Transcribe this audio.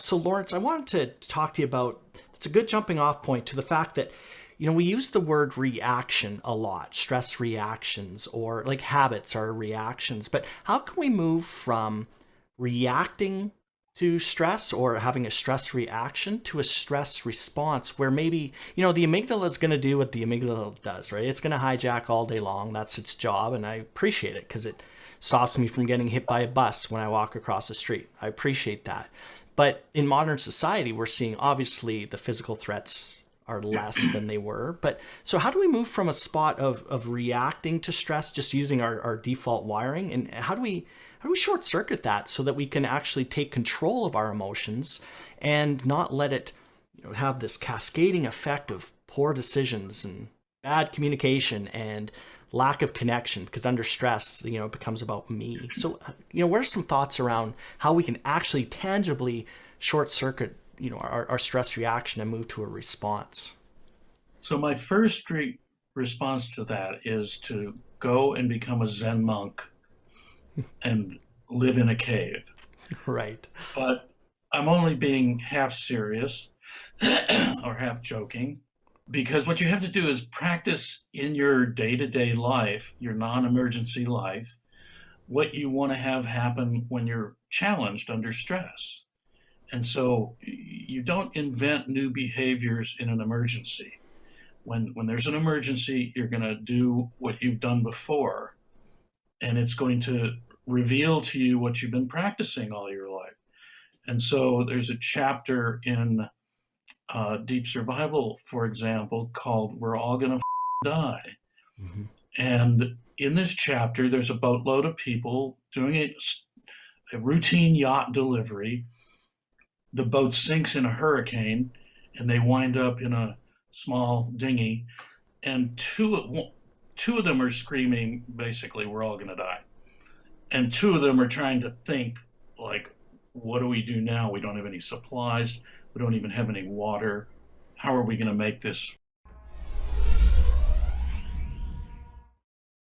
So, Lawrence, I wanted to talk to you about it's a good jumping off point to the fact that, we use the word reaction a lot, stress reactions, or like habits are reactions. But how can we move from reacting to stress or having a stress reaction to a stress response where maybe, the amygdala is going to do what the amygdala does, right? It's going to hijack all day long. That's its job. And I appreciate it because it stops me from getting hit by a bus when I walk across the street. I appreciate that. But in modern society, we're seeing obviously the physical threats are less than they were. But so how do we move from a spot of reacting to stress, just using our default wiring? And how do we short circuit that so that we can actually take control of our emotions and not let it have this cascading effect of poor decisions and bad communication and lack of connection, because under stress, it becomes about me. So, what are some thoughts around how we can actually tangibly short circuit, our stress reaction and move to a response? So my first response to that is to go and become a Zen monk and live in a cave. Right. But I'm only being half serious or half joking because what you have to do is practice in your day-to-day life, your non-emergency life, what you want to have happen when you're challenged under stress. And so you don't invent new behaviors in an emergency. When there's an emergency, you're going to do what you've done before, and it's going to reveal to you what you've been practicing all your life. And so there's a chapter in Deep Survival, for example, called We're All Gonna Die. Hmm. And in this chapter, there's a boatload of people doing a routine yacht delivery. The boat sinks in a hurricane, and they wind up in a small dinghy, and two of them are screaming, basically, "We're all going to die," and two of them are trying to think, like, "What do we do now? We don't have any supplies. We don't even have any water. How are we going to make this